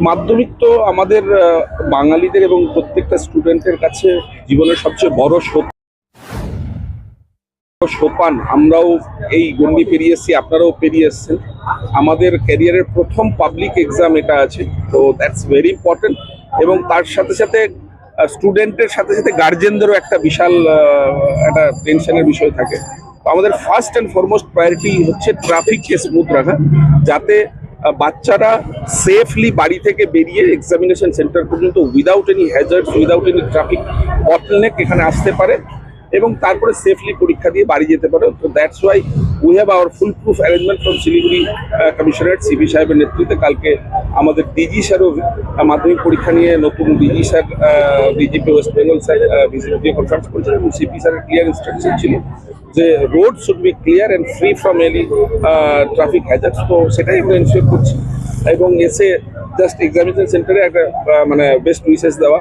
মাধ্যমিক তো আমাদের বাঙালিদের এবং প্রত্যেকটা স্টুডেন্টের কাছে জীবনের সবচেয়ে বড় সোপান। আমরাও এই গণ্ডি পেরিয়ে এসেছি, আপনারাও পেরিয়ে এসেছেন। আমাদের ক্যারিয়ারের প্রথম পাবলিক এক্সাম এটা আছে, তো দ্যাটস ভেরি ইম্পর্টেন্ট। এবং তার সাথে সাথে স্টুডেন্টের সাথে সাথে গার্জেনদেরও একটা বিশাল একটা টেনশনের বিষয় থাকে। তো আমাদের ফার্স্ট অ্যান্ড ফরমোস্ট প্রায়োরিটি হচ্ছে ট্রাফিককে স্মুথ রাখা, যাতে বাচ্চারা সেফলি বাড়ি থেকে বেরিয়ে এক্সামিনেশন সেন্টার পর্যন্ত without any hazards, without any traffic bottleneck এখানে আসতে পারে এবং তারপরে সেফলি পরীক্ষা দিয়ে বাড়ি যেতে পারে। তো that's why we have our full proof arrangement from Siliguri commissionerate CP সাহেবের নেতৃত্বে। কালকে আমাদের ডিজি স্যারও মাধ্যমিক পরীক্ষা নিয়ে, নতুন DG sir, DGP West Bengal sir visit conference করেছেন এবং সিপি স্যারের ক্লিয়ার ইনস্ট্রাকশন ছিল যে road should be clear and free from any traffic hazards. তো সেটাই আমরা এনশিওর করছি এবং এসে জাস্ট এক্সামিনেশন সেন্টারে একটা মানে বেস্ট উইশেস দেওয়া।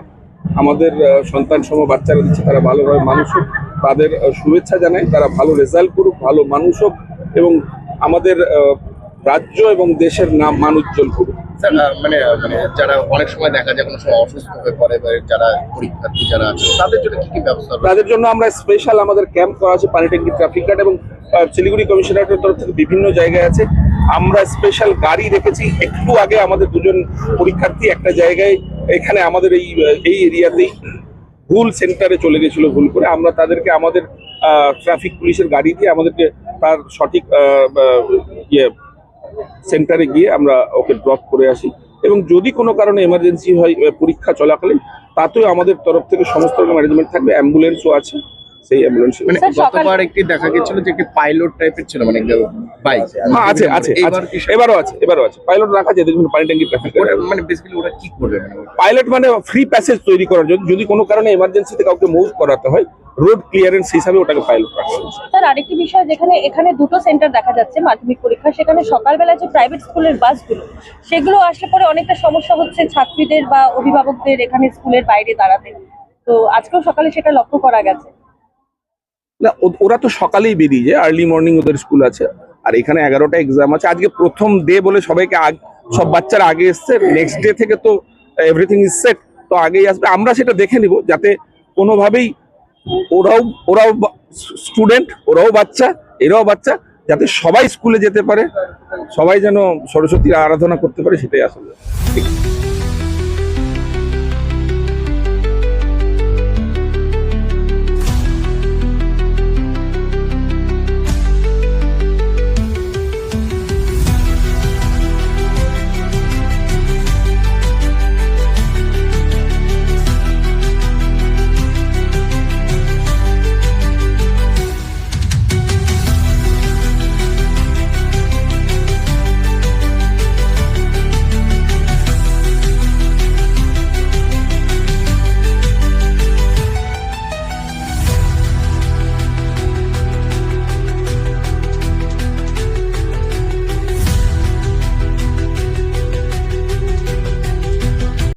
আমাদের সন্তান সম বাচ্চারা দিচ্ছে, তারা ভালোভাবে মানুষ হোক, তাদের শুভেচ্ছা জানাই, তারা ভালো রেজাল্ট করুক, ভালো মানুষ হোক এবং আমাদের রাজ্য এবং দেশের নাম মান উজ্জ্বল করুক। মানে যারা অনেক সময় দেখা যায় কোনো সময় অসুস্থ হয়ে পড়ে, যারা পরীক্ষার্থী যারা আছে তাদের জন্য কি ব্যবস্থা? তাদের জন্য আমরা স্পেশাল আমাদের ক্যাম্প করা আছে, পানি ট্যাঙ্কি, ট্রাফিক গার্ড এবং শিলিগুড়ি কমিশনারেটের তরফ থেকে বিভিন্ন জায়গায় আছে। আমরা স্পেশাল গাড়ি রেখেছি। একটু আগে আমাদের দুজন পরীক্ষার্থী একটা জায়গায় এখানে আমাদের এই এরিয়াতেই ভুল সেন্টারে চলে গেছিল ভুল করে। আমরা তাদেরকে আমাদের ট্রাফিক পুলিশের গাড়ি দিয়ে আমাদেরকে তার সঠিক সেন্টারে গিয়ে আমরা ওকে ড্রপ করে আসি এবং যদি কোনো কারণে এমার্জেন্সি হয় পরীক্ষা চলাকালীন, তাতেও আমাদের তরফ থেকে সমস্ত রকম অ্যারেঞ্জমেন্ট থাকবে। অ্যাম্বুলেন্সও আছে, সেই অ্যাম্বুলেন্স মানে গতবার একটি দেখা গেছিল যে একটি পাইলট টাইপের ছিল, মানে বাইক। হ্যাঁ আছে, এবারও আছে পাইলট রাখা যায়। দেখুন পানি ট্যাঙ্কি ট্রাফিক মানে বেসিক্যালি ওরা কি করবে? পাইলট মানে ফ্রি প্যাসেজ তৈরি করার জন্য, যদি কোনো কারণে এমার্জেন্সিতে কাউকে মুভ করাতে হয়, রোড ক্লিয়ারেন্স হিসাবে ওটাকে পাইলট রাখা হয়। স্যার, আরেকটি বিষয়, এখানে দুটো সেন্টার দেখা যাচ্ছে মাধ্যমিক পরীক্ষা, সেখানে সকালবেলা যে প্রাইভেট স্কুলের বাসগুলো সেগুলো আসলে পরে অনেকটা সমস্যা হচ্ছে ছাত্রীদের বা অভিভাবকদের এখানে স্কুলের বাইরে দাঁড়াতে। তো আজকেও সকালে সেটা লক্ষ্য করা গেছে। না, ওরা তো সকালেই বেরিয়ে যায়, আর্লি মর্নিং ওদের স্কুল আছে। আর এখানে 11টা এক্সাম আছে। আজকে প্রথম ডে বলে সবাইকে সব বাচ্চারা আগে এসছে। নেক্সট ডে থেকে তো এভরিথিং ইজ সেট, তো আগেই আসবে। আমরা সেটা দেখে নিব যাতে কোনোভাবেই ওরাও স্টুডেন্ট, ওরাও বাচ্চা, এরাও বাচ্চা, যাতে সবাই স্কুলে যেতে পারে, সবাই যেন সরস্বতীর আরাধনা করতে পারে, সেটাই আসলে ঠিক।